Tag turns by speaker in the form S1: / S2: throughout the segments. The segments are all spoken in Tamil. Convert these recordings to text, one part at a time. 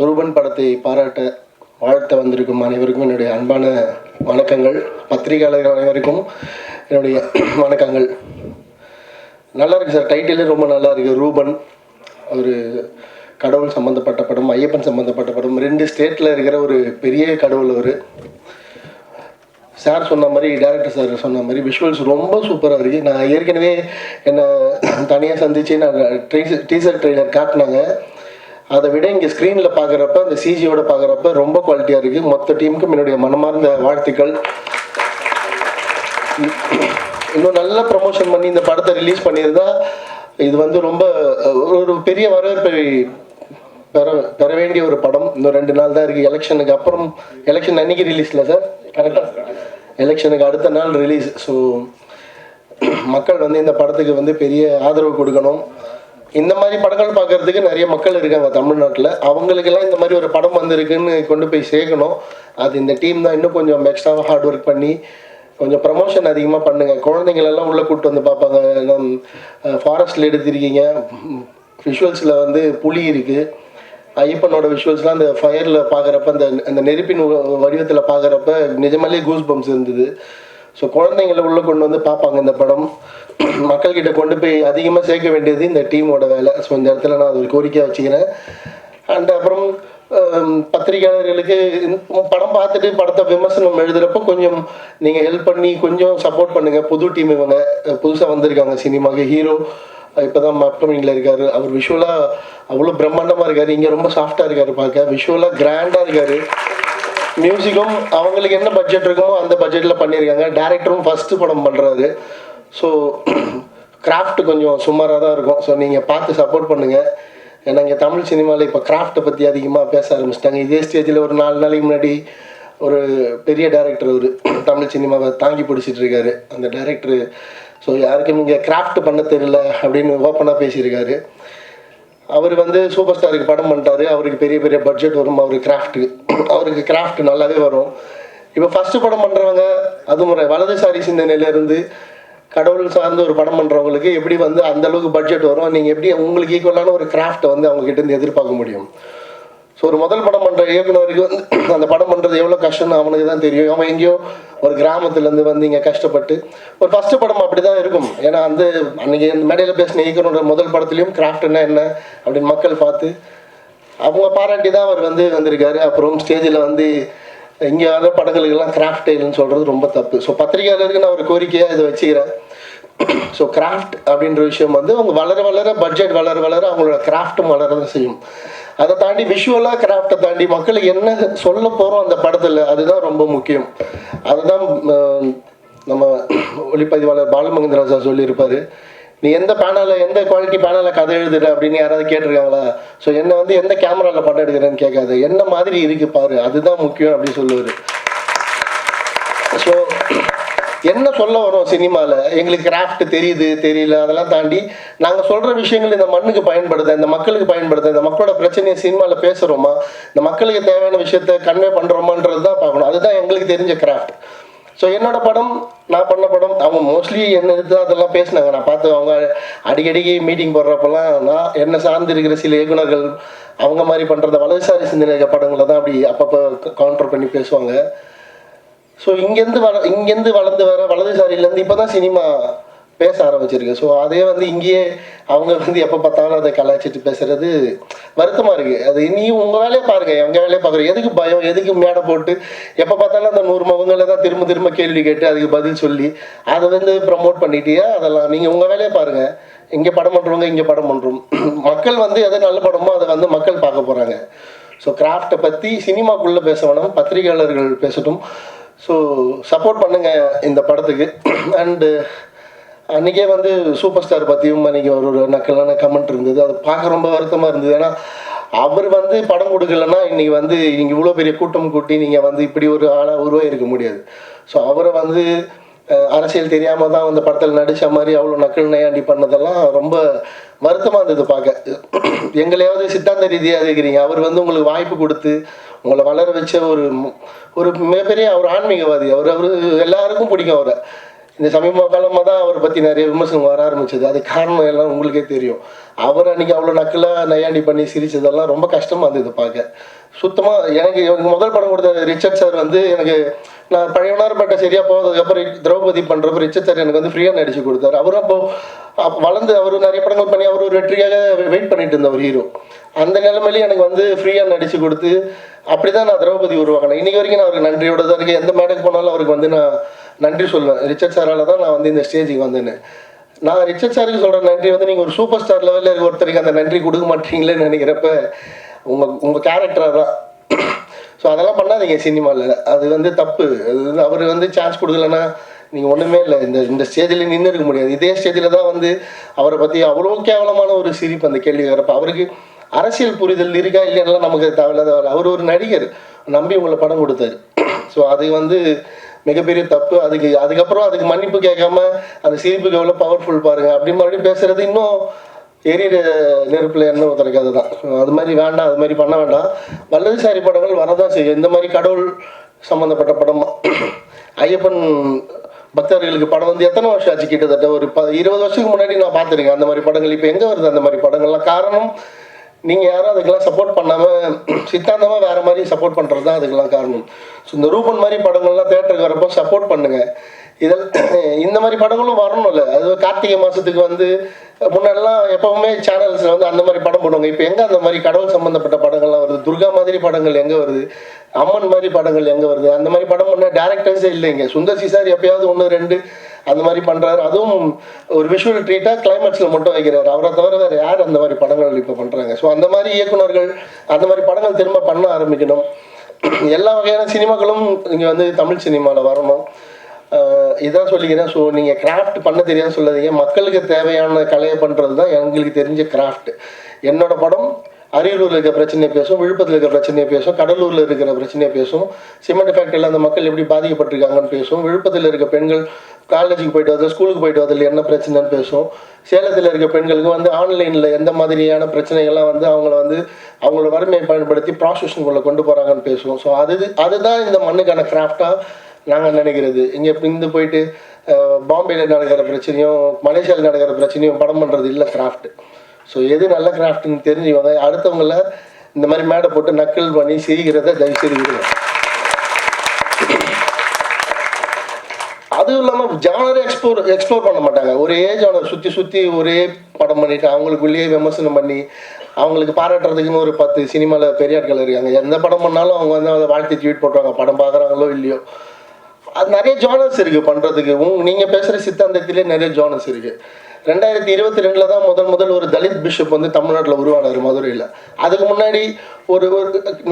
S1: ரூபன் படத்தை பாராட்ட வாழ்த்த வந்திருக்கும் அனைவருக்கும் என்னுடைய அன்பான வணக்கங்கள். பத்திரிகையாளர்கள் அனைவருக்கும் என்னுடைய வணக்கங்கள். நல்லா இருக்குது சார், டைட்டிலே ரொம்ப நல்லா இருக்குது. ரூபன் ஒரு கடவுள் சம்மந்தப்பட்ட படம், ஐயப்பன் சம்மந்தப்பட்ட படம், 2 ஸ்டேட்டில் இருக்கிற ஒரு பெரிய கடவுள். அவர் சார் சொன்ன மாதிரி, டேரக்டர் சார் சொன்ன மாதிரி விஷுவல்ஸ் ரொம்ப சூப்பராக இருக்குது. நான் ஏற்கனவே என்னை தனியாக சந்தித்து நான் டீசர் ட்ரெய்லர் காட்டினாங்க. அதை விட இங்கே ஸ்க்ரீனில் பார்க்குறப்ப, இந்த சிஜியோட பார்க்குறப்ப ரொம்ப குவாலிட்டியாக இருக்குது. மொத்த டீமுக்கும் என்னுடைய மனமார்ந்த வாழ்த்துக்கள். இன்னும் நல்ல ப்ரமோஷன் பண்ணி இந்த படத்தை ரிலீஸ் பண்ணியிருந்தா இது வந்து ரொம்ப ஒரு பெரிய வரவேற்பை பெற வேண்டிய ஒரு படம். இன்னும் 2 நாள் தான் இருக்குது எலெக்ஷனுக்கு அப்புறம். எலெக்ஷன் அன்றைக்கி ரிலீஸில் சார், கரெக்டாக எலெக்ஷனுக்கு அடுத்த நாள் ரிலீஸ். ஸோ மக்கள் வந்து இந்த படத்துக்கு வந்து பெரிய ஆதரவு கொடுக்கணும். இந்த மாதிரி படங்கள் பார்க்கறதுக்கு நிறைய மக்கள் இருக்காங்க தமிழ்நாட்டில். அவங்களுக்கெல்லாம் இந்த மாதிரி ஒரு படம் வந்திருக்குன்னு கொண்டு போய் சேர்க்கணும். அது இந்த டீம் தான் இன்னும் கொஞ்சம் எக்ஸ்ட்ராவாக ஹார்ட் ஒர்க் பண்ணி கொஞ்சம் ப்ரமோஷன் அதிகமாக பண்ணுங்கள். குழந்தைங்களெல்லாம் உள்ளே கூப்பிட்டு வந்து பார்ப்பாங்க. ஃபாரஸ்ட்டில் எடுத்திருக்கீங்க, விஷுவல்ஸில் வந்து புலி இருக்குது. ஐயப்பனோட விஷுவல்ஸ்லாம் அந்த ஃபயரில் பார்க்குறப்ப, அந்த நெருப்பின் வடிவத்தில் பார்க்குறப்ப நிஜமாலே கூஸ் பம்ப்ஸ் இருந்தது. ஸோ குழந்தைங்களை உள்ளே கொண்டு வந்து பார்ப்பாங்க இந்த படம். மக்கள்கிட்ட கொண்டு போய் அதிகமாக சேர்க்க வேண்டியது இந்த டீமோட வேலை. ஸோ இந்த இடத்துல நான் அது ஒரு கோரிக்கையாக வச்சுக்கிறேன். அண்ட் அப்புறம் பத்திரிகையாளர்களுக்கு படம் பார்த்துட்டு படத்தை விமர்சனம் எழுதுகிறப்போ கொஞ்சம் நீங்கள் ஹெல்ப் பண்ணி கொஞ்சம் சப்போர்ட் பண்ணுங்கள். புது டீம், இவங்க புதுசாக வந்திருக்காங்க சினிமாவுக்கு. ஹீரோ இப்போ தான் அப்கமிங்கில் இருக்கார். அவர் விஷுவலாக அவ்வளோ பிரம்மாண்டமாக இருக்கார். இங்கே ரொம்ப சாஃப்டாக இருக்கார் பார்க்க. விஷுவலாக கிராண்டாக இருக்கார். மியூசிக்கும் அவங்களுக்கு என்ன பட்ஜெட் இருக்குமோ அந்த பட்ஜெட்டில் பண்ணியிருக்காங்க. டேரக்டரும் ஃபஸ்ட்டு படம் பண்ணுறாரு. ஸோ கிராஃப்ட் கொஞ்சம் சுமாராக தான் இருக்கும். ஸோ நீங்கள் பார்த்து சப்போர்ட் பண்ணுங்கள். ஏன்னா இங்கே தமிழ் சினிமாவில் இப்போ கிராஃப்ட்டை பற்றி அதிகமாக பேச ஆரம்பிச்சிட்டாங்க. இதே ஸ்டேஜில் ஒரு 4 நாளைக்கு முன்னாடி ஒரு பெரிய டேரக்டர், ஒரு தமிழ் சினிமாவை தாங்கி பிடிச்சிட்டு இருக்காரு அந்த டேரக்டரு. ஸோ யாருக்கும் இங்கே கிராஃப்ட் பண்ண தெரியல அப்படின்னு ஓப்பனாக பேசியிருக்காரு. அவர் வந்து சூப்பர் ஸ்டாருக்கு படம் பண்ணிட்டாரு. அவருக்கு பெரிய பெரிய பட்ஜெட் வரும். அவருக்கு கிராஃப்ட் நல்லாவே வரும். இப்போ ஃபஸ்ட்டு படம் பண்ணுறவங்க, அதுவும் ஒரு வலதுசாரி சிந்தனையிலேருந்து கடவுள் சார்ந்து ஒரு படம் பண்ணுறவங்களுக்கு எப்படி வந்து அந்தளவுக்கு பட்ஜெட் வரும், நீங்கள் எப்படி உங்களுக்கு ஈக்குவலான ஒரு கிராஃப்டை வந்து அவங்ககிட்டேருந்து எதிர்பார்க்க முடியும்? ஸோ ஒரு முதல் படம் பண்ணுற இயக்குனருக்கு வந்து அந்த படம் பண்ணுறது எவ்வளோ கஷ்டம்னு அவனுக்கு தான் தெரியும். அவன் எங்கேயோ ஒரு கிராமத்துலேருந்து வந்து இங்கே கஷ்டப்பட்டு ஒரு ஃபஸ்ட்டு படம் அப்படி தான் இருக்கும். ஏன்னா அந்த அன்றைக்கி மேடையில் பேசின இயக்குனரோட முதல் படத்துலேயும் கிராஃப்ட்னா என்ன அப்படின்னு மக்கள் பார்த்து அவங்க பாராட்டி தான் அவர் வந்து வந்திருக்காரு. அப்புறம் ஸ்டேஜில் வந்து இங்கே வர படங்களுக்கெல்லாம் கிராஃப்ட் இல்லைன்னு சொல்கிறது ரொம்ப தப்பு. ஸோ பத்திரிகையாளருக்கு நான் ஒரு கோரிக்கையாக இதை வச்சுக்கிறேன். ஸோ கிராஃப்ட் அப்படின்ற விஷயம் வந்து அவங்க வளர பட்ஜெட் வளர அவங்களோட கிராஃப்ட்டும் வளர தான் செய்யும். அதை தாண்டி விஷுவலாக கிராஃப்டை தாண்டி மக்களுக்கு என்ன சொல்ல போகிறோம் அந்த படத்தில், அதுதான் ரொம்ப முக்கியம். அதுதான் நம்ம ஒளிப்பதிவாளர் பாலுமகேந்திரா சார் சொல்லியிருப்பார். நீ எந்த பேனலில், எந்த குவாலிட்டி பேனலில் கதை எழுதுற அப்படின்னு யாராவது கேட்டிருக்காங்களா? ஸோ என்னை வந்து எந்த கேமராவில் படம் எடுக்கிறேன்னு கேட்காது, என்ன மாதிரி இருக்குது பாரு, அதுதான் முக்கியம் அப்படின்னு சொல்லுவார். ஸோ என்ன சொல்ல வரோம் சினிமாவில், எங்களுக்கு கிராஃப்ட் தெரியுது தெரியல அதெல்லாம் தாண்டி நாங்கள் சொல்கிற விஷயங்கள் இந்த மண்ணுக்கு பயன்படுத்த, இந்த மக்களுக்கு பயன்படுத்த, இந்த மக்களோட பிரச்சனையை சினிமாவில் பேசுகிறோமா, இந்த மக்களுக்கு தேவையான விஷயத்த கன்வே பண்ணுறோமான்றது தான் பார்க்கணும். அதுதான் எங்களுக்கு தெரிஞ்ச கிராஃப்ட். ஸோ என்னோட படம், நான் பண்ண படம், அவங்க மோஸ்ட்லி என்ன எடுத்து அதெல்லாம் பேசினாங்க. நான் பார்த்து அவங்க அடிக்கடிக்கு மீட்டிங் போடுறப்பெல்லாம் நான் என்ன சார்ந்து இருக்கிற சில இயக்குனர்கள் அவங்க மாதிரி பண்ணுறத வலதுசாரி சிந்தனை படங்களை தான் அப்படி அப்பப்போ கவுண்டர் பண்ணி பேசுவாங்க. ஸோ இங்கேருந்து வளர்ந்து வர வலதுசாரியிலேருந்து இப்போ தான் சினிமா பேச ஆரம்பிச்சிருக்கு. ஸோ அதே வந்து இங்கேயே அவங்க வந்து எப்போ பார்த்தாலும் அதை கலாய்ச்சிட்டு பேசுகிறது வருத்தமாக இருக்குது. அது நீ உங்கள் வேலையை பாருங்கள், எங்கள் வேலையை பார்க்குறோம். எதுக்கு பயம், எதுக்கு மேடை போட்டு எப்போ பார்த்தாலும் அந்த 100 முகங்களை தான் திரும்ப கேள்வி கேட்டு அதுக்கு பதில் சொல்லி அதை வந்து ப்ரமோட் பண்ணிட்டியா? அதெல்லாம் நீங்கள் உங்கள் வேலையை பாருங்கள். இங்கே படம் பண்ணுறவங்க இங்கே படம் பண்ணுறோம். மக்கள் வந்து எது நல்ல படமோ அதை வந்து மக்கள் பார்க்க போகிறாங்க. ஸோ கிராஃப்டை பற்றி சினிமாக்குள்ளே பேச வேணாம், பத்திரிகையாளர்கள் பேசட்டும். ஸோ சப்போர்ட் பண்ணுங்கள் இந்த படத்துக்கு. அண்டு அன்றைக்கே வந்து சூப்பர் ஸ்டார் பற்றியும் அன்றைக்கி ஒரு நக்கலான கமெண்ட் இருந்தது. அது பார்க்க ரொம்ப வருத்தமாக இருந்தது. ஏன்னா அவர் வந்து படம் கொடுக்கலன்னா இன்றைக்கி வந்து நீங்கள் இவ்வளோ பெரிய கூட்டம் கூட்டி நீங்கள் வந்து இப்படி ஒரு ஆளாக உருவாகிருக்க முடியாது. ஸோ அவரை வந்து அரசியல் தெரியாமல் தான் அந்த படத்தில் நடித்த மாதிரி அவ்வளோ நக்கல் நையாண்டி பண்ணதெல்லாம் ரொம்ப வருத்தமாக இருந்தது பார்க்க. எங்களையாவது சித்தாந்த ரீதியாக இருக்கிறீங்க, அவர் வந்து உங்களுக்கு வாய்ப்பு கொடுத்து உங்களை வளர வச்ச ஒரு மிகப்பெரிய ஒரு ஆன்மீகவாதி. அவர் எல்லாருக்கும் பிடிக்கும் அவரை. இந்த சமீப காலமாக தான் அவரை பற்றி நிறைய விமர்சனம் வர ஆரம்பிச்சது. அது காரணம் எல்லாம் உங்களுக்கே தெரியும். அவர் அன்றைக்கி அவ்வளோ நக்கலாக நையாண்டி பண்ணி சிரிச்சதெல்லாம் ரொம்ப கஷ்டமாக இருந்தது பார்க்க. சுத்தமாக எனக்கு முதல் படம் கொடுத்த ரிச்சர்ட் சார் வந்து எனக்கு நான் பழையவனார்பேட்டை சரியாக போகிறதுக்கப்புறம் திரௌபதி பண்ணுறப்ப ரிச்சர்ட் சார் எனக்கு வந்து ஃப்ரீயாக நடிச்சு கொடுத்தாரு. அவரும் அப்போ வளர்ந்து அவர் நிறைய படங்கள் பண்ணி அவர் ஒரு வெற்றியாக வெயிட் பண்ணிட்டு இருந்த ஒரு ஹீரோ. அந்த நிலைமையிலேயே எனக்கு வந்து ஃப்ரீயாக நடிச்சு கொடுத்து அப்படி தான் நான் திரௌபதி உருவாக்கினேன். இன்றைக்கி வரைக்கும் நான் அவருக்கு நன்றியோட தான் இருக்கேன். எந்த மேடைக்கு போனாலும் அவருக்கு வந்து நான் நன்றி சொல்லுவேன். ரிச்சர்ட் சாரால் தான் நான் வந்து இந்த ஸ்டேஜுக்கு வந்தேன்னு. நான் ரிச்சர்ட் சாருக்கு சொல்கிற நன்றி வந்து நீங்கள் ஒரு சூப்பர் ஸ்டார் லெவலில் இருக்க ஒருத்தருக்கு அந்த நன்றி கொடுக்க மாட்டீங்களேன்னு நினைக்கிறப்ப உங்கள் கேரக்டராக தான். ஸோ அதெல்லாம் பண்ணாதீங்க சினிமாவில், அது வந்து தப்பு. அது வந்து அவர் வந்து சான்ஸ் கொடுக்கலன்னா நீங்கள் ஒன்றுமே இல்லை, இந்த ஸ்டேஜில் நின்று இருக்க முடியாது. இதே ஸ்டேஜில் தான் வந்து அவரை பற்றி அவ்வளோ கேவலமான ஒரு சிரிப்பு அந்த கேள்வி வரப்போ அவருக்கு அரசியல் புரிதல் இருக்கா இல்லைன்னா நமக்கு தேவையில்லாத. அவர் ஒரு நடிகர் நம்பி உங்களை படம் கொடுத்தாரு. ஸோ அது வந்து மிகப்பெரிய தப்பு. அதுக்கப்புறம் அதுக்கு மன்னிப்பு கேட்காம அந்த சிரிப்புக்கு எவ்வளோ பவர்ஃபுல் பாருங்கள் அப்படி மறுபடியும் பேசுறது இன்னும் எரியிற நெருப்பில் எண்ணெய் ஊற்றுறக்காது தான். அது மாதிரி வேண்டாம், அது மாதிரி பண்ண வேண்டாம். வல்லதுசாரி படங்கள் வரதான் செய்யும். இந்த மாதிரி கடவுள் சம்மந்தப்பட்ட படம் ஐயப்பன் பக்தர்களுக்கு படம் வந்து எத்தனை வருஷம் ஆச்சு? கிட்டத்தட்ட ஒரு 20 வருஷத்துக்கு முன்னாடி நான் பார்த்துருக்கேன் அந்த மாதிரி படங்கள். இப்போ எங்கே வருது அந்த மாதிரி படங்கள்லாம்? காரணம் நீங்கள் யாரும் அதுக்கெல்லாம் சப்போர்ட் பண்ணாமல் சித்தாந்தமாக வேறு மாதிரி சப்போர்ட் பண்ணுறது தான் அதுக்கெல்லாம் காரணம். ஸோ இந்த ரூபன் மாதிரி படங்கள்லாம் தேட்டருக்கு வரப்போ சப்போர்ட் பண்ணுங்கள். இந்த மாதிரி படங்களும் வரணும்ல. அது கார்த்திகை மாதத்துக்கு வந்து முன்னாடிலாம் எப்பவுமே சேனல்ஸில் வந்து அந்த மாதிரி படம் போடுவாங்க. இப்போ எங்கே அந்த மாதிரி கடவுள் சம்மந்தப்பட்ட படங்கள்லாம் வருது? துர்கா மாதிரி படங்கள் எங்கே வருது? அம்மன் மாதிரி படங்கள் எங்கே வருது? அந்த மாதிரி படம் பண்ண டேரக்டர்ஸே இல்லைங்க. சுந்தர் சி சார் எப்பயாவது 1-2 அந்த மாதிரி பண்ணுறாரு. அதுவும் ஒரு விஷுவல் ட்ரீட்டாக கிளைமேக்ஸில் மட்டும் வைக்கிறாரு. அவரை தவிர வேறு யார் அந்த மாதிரி படங்கள் இப்போ பண்ணுறாங்க? ஸோ அந்த மாதிரி இயக்குநர்கள் அந்த மாதிரி படங்கள் திரும்ப பண்ண ஆரம்பிக்கணும். எல்லா வகையான சினிமாக்களும் இங்கே வந்து தமிழ் சினிமாவில் வரணும். இதான் சொல்லிக்கிறேன். ஸோ நீங்கள் கிராஃப்ட் பண்ண தெரியாதுன்னு சொல்லாதீங்க. மக்களுக்கு தேவையான கலையை பண்ணுறது தான் எங்களுக்கு தெரிஞ்ச கிராஃப்ட். என்னோட படம் அரியலூரில் இருக்கிற பிரச்சனையை பேசும், விழுப்புரத்தில் இருக்கிற பிரச்சனையை பேசும், கடலூரில் இருக்கிற பிரச்சனையை பேசும், சிமெண்ட் ஃபேக்டரியில் அந்த மக்கள் எப்படி பாதிக்கப்பட்டிருக்காங்கன்னு பேசும், விழுப்புரத்தில் இருக்க பெண்கள் காலேஜுக்கு போயிட்டு வரது ஸ்கூலுக்கு போயிட்டு வரதில்லை என்ன பிரச்சனைன்னு பேசும், சேலத்தில் இருக்க பெண்களுக்கு வந்து ஆன்லைனில் எந்த மாதிரியான பிரச்சனைகள்லாம் வந்து அவங்களோட வறுமையை பயன்படுத்தி ப்ராஸ்டியூஷனுக்குள்ளே கொண்டு போகிறாங்கன்னு பேசுவோம். ஸோ அதுதான் இந்த மண்ணுக்கான கிராஃப்டாக நாங்கள் நினைக்கிறது. இங்கே இந்த போயிட்டு பாம்பேயில் நடக்கிற பிரச்சனையும் மலேசியாவில் நடக்கிற பிரச்சனையும் படம் பண்ணுறது இல்லை கிராஃப்ட். ஸோ எது நல்ல கிராஃப்ட்னு தெரிஞ்சுவாங்க. அடுத்தவங்கள இந்த மாதிரி மேடை போட்டு நக்கல் பண்ணி சிரிக்கிறத தயவுசெய்து விடுங்க. அதுவும் இல்லாமல் ஜானரை எக்ஸ்ப்ளோர் பண்ண மாட்டாங்க. ஒரே ஜானர் சுற்றி ஒரே படம் பண்ணிவிட்டு அவங்களுக்குள்ளேயே விமர்சனம் பண்ணி அவங்களுக்கு பாராட்டுறதுக்குன்னு ஒரு 10 சினிமாவில் பெரிய ஆட்கள் இருக்காங்க. எந்த படம் பண்ணாலும் அவங்க வந்து அதை வாழ்த்து ட்வீட் போட்டுருவாங்க, படம் பார்க்குறாங்களோ இல்லையோ. அது நிறைய ஜானர்ஸ் இருக்குது பண்ணுறதுக்கு. நீங்கள் பேசுகிற சித்தாந்தத்திலே நிறைய ஜானர்ஸ் இருக்குது. 2022 தான் முதல் ஒரு தலித் பிஷப் வந்து தமிழ்நாட்டில் உருவானார் மதுரையில். அதுக்கு முன்னாடி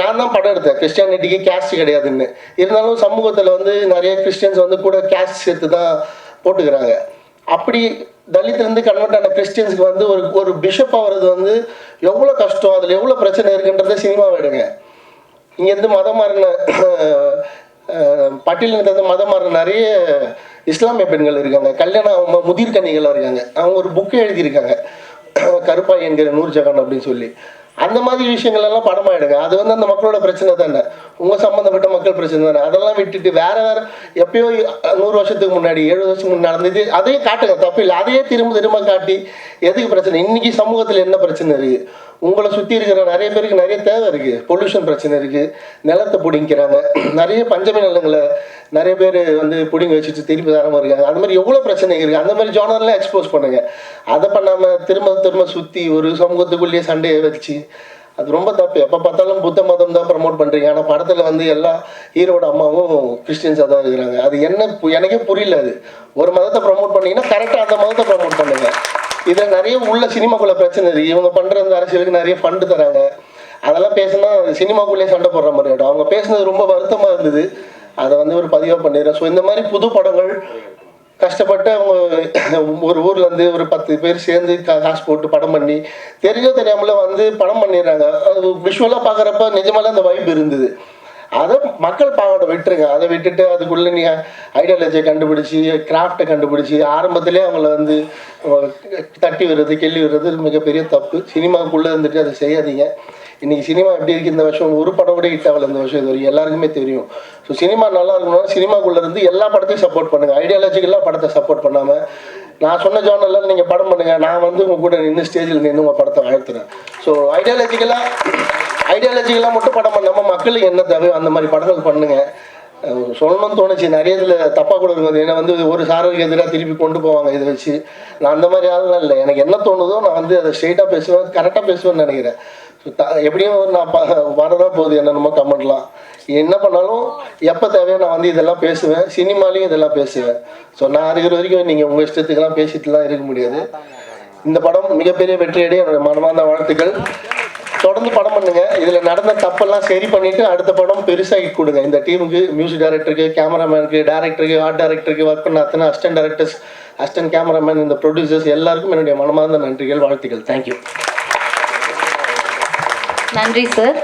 S1: நான் தான் படம் எடுத்தேன். கிறிஸ்டியானிட்டிக்கு கேஸ்ட் கிடையாதுன்னு. இருந்தாலும் சமூகத்தில் வந்து நிறைய கிறிஸ்டியன்ஸ் வந்து கூட கேஸ்ட் சேர்த்து தான் போட்டுக்கிறாங்க. அப்படி தலித்துலேருந்து கன்வெர்ட் ஆன கிறிஸ்டியன்ஸுக்கு வந்து ஒரு பிஷப் ஆகிறது வந்து எவ்வளோ கஷ்டம், அதில் எவ்வளோ பிரச்சனை இருக்குன்றதை சினிமாவை எடுங்க. இங்கேருந்து மதம் மாறின பட்டியலிருந்து மதம் மாறின நிறைய இஸ்லாமிய பெண்கள் இருக்காங்க, கல்யாணம் முதிர் கன்னிகளாக இருக்காங்க. அவங்க ஒரு புக்கை எழுதியிருக்காங்க, கருப்பாய் என்கிற நூர்ஜஹான் அப்படின்னு சொல்லி. அந்த மாதிரி விஷயங்கள் எல்லாம் படமாக எடுங்க. அது வந்து அந்த மக்களோட பிரச்சனை தானே, உங்கள் சம்மந்தப்பட்ட மக்கள் பிரச்சனை தானே. அதெல்லாம் விட்டுட்டு வேறு எப்பயோ 100 வருஷத்துக்கு முன்னாடி 70 வருஷத்துக்கு முன்னாடி நடந்தது அதையும் காட்டுங்க, தப்பு இல்லை. அதையே திரும்ப காட்டி எதுக்கு பிரச்சனை? இன்றைக்கி சமூகத்தில் என்ன பிரச்சனை இருக்குது? உங்களை சுற்றி இருக்கிற நிறைய பேருக்கு நிறைய தேவை இருக்குது. பொல்யூஷன் பிரச்சனை இருக்குது, நிலத்தை பிடிங்கிறாங்க, நிறைய பஞ்சமி நிலங்களை நிறைய பேர் வந்து பிடிங்க வச்சுட்டு திருப்பி தரமாக இருக்காங்க. அந்த மாதிரி எவ்வளோ பிரச்சனை இருக்குது. அந்த மாதிரி ஜானர்லாம் எக்ஸ்போஸ் பண்ணுங்கள். அதை பண்ணாமல் திரும்ப சுற்றி ஒரு சமூகத்துக்குள்ளேயே சண்டையை வச்சு அது ரொம்ப தப்பு. எப்போ பார்த்தாலும் புத்த மதம் தான் ப்ரமோட் பண்ணுறீங்க. ஆனால் படத்தில் வந்து எல்லா ஹீரோட அம்மாவும் கிறிஸ்டியன்ஸாக தான் இருக்கிறாங்க. அது எனக்கே புரியல. அது ஒரு மதத்தை ப்ரமோட் பண்ணிங்கன்னா கரெக்டாக அந்த மதத்தை ப்ரமோட் பண்ணுங்கள். இதில் நிறைய உள்ள சினிமாக்குள்ளே பிரச்சனை இருக்குது. இவங்க பண்ணுற அந்த அரசியலுக்கு நிறைய ஃபண்டு தராங்க. அதெல்லாம் பேசுனா சினிமாக்குள்ளேயே சண்டை போடுற மாதிரி ஆகிடும். அவங்க பேசுனது ரொம்ப வருத்தமாக இருந்தது. அதை வந்து ஒரு பதிவாக பண்ணிடுறேன். ஸோ இந்த மாதிரி புது படங்கள் கஷ்டப்பட்டு அவங்க ஒரு ஊர்லேருந்து ஒரு 10 பேர் சேர்ந்து காசு போட்டு படம் பண்ணி தெரிஞ்சோ தெரியாமல வந்து படம் பண்ணிடுறாங்க. அது விஷுவலாக பார்க்குறப்ப நிஜமாலே அந்த வைப் இருந்தது. அதை மக்கள் பாவத்தை விட்டுருங்க. அதை விட்டுட்டு அதுக்குள்ளே நீங்கள் ஐடியாலஜியை கண்டுபிடிச்சி கிராஃப்டை கண்டுபிடிச்சி ஆரம்பத்திலே அவங்கள வந்து தட்டி விடுறது கெள்ளி விடுறது மிகப்பெரிய தப்பு. சினிமாவுக்குள்ளே இருந்துட்டு அதை செய்யாதீங்க. இன்றைக்கி சினிமா எப்படி இருக்குது இந்த வருஷம் ஒரு படம் கூட ஹிட் ஆகலை இந்த வருஷம் இது வரைக்கும் எல்லாருக்குமே தெரியும். ஸோ சினிமா நல்லா இருக்கணும்னா சினிமாக்குள்ளே இருந்து எல்லா படத்தையும் சப்போர்ட் பண்ணுங்கள், ஐடியாலஜிக்கலாக படத்தை சப்போர்ட் பண்ணாமல் நான் சொன்ன ஜானரில் நீங்கள் படம் பண்ணுங்கள், நான் வந்து உங்கள் கூட நின்று ஸ்டேஜில் நின்று உங்கள் படத்தை வாழ்த்துறேன். ஸோ ஐடியாலஜிக்கலாக மட்டும் படம் பண்ணாமல் மக்களுக்கு என்ன தேவையோ அந்த மாதிரி படங்கள் பண்ணுங்கள். சொல்லணும்னு தோணுச்சு, நிறைய இதில் தப்பாக கூட இருக்குது. ஏன்னா வந்து ஒரு சாரருக்கு எதிராக திருப்பி கொண்டு போவாங்க இதை வச்சு. நான் அந்த மாதிரி ஆளுலாம் இல்லை, எனக்கு என்ன தோணுதோ நான் வந்து அதை ஸ்ட்ரெயிட்டாக பேசுவேன், கரெக்டாக பேசுவேன்னு நினைக்கிறேன். ஸோ எப்படியும் நான் வரதான் போகுது என்னென்னமோ கமெண்ட்லாம், என்ன பண்ணாலும் எப்போ தேவையோ நான் வந்து இதெல்லாம் பேசுவேன், சினிமாலையும் இதெல்லாம் பேசுவேன். ஸோ நான் இருக்கிற வரைக்கும் நீங்கள் உங்கள் இஷ்டத்துக்கெல்லாம் பேசிட்டுலாம் இருக்க முடியாது. இந்த படம் மிகப்பெரிய வெற்றியடைய என்னுடைய மனமார்ந்த வாழ்த்துக்கள். தொடர்ந்து படம் பண்ணுங்க, இதில் நடந்த தப்பெல்லாம் சரி பண்ணிட்டு அடுத்த படம் பெருசாகி கொடுங்க. இந்த டீமுக்கு, மியூசிக் டைரக்டருக்கு, கேமராமேனுக்கு, டேரக்டருக்கு, ஆர்ட் டைரக்டருக்கு, ஒர்க் பண்ண அத்தனை அசிஸ்டன்ட் டைரக்டர்ஸ், அசிஸ்டன்ட் கேமராமேன், இந்த ப்ரொடியூசர்ஸ் எல்லாருக்கும் என்னுடைய மனமார்ந்த நன்றிகள், வாழ்த்துக்கள். தேங்க்யூ.
S2: நன்றி சார்.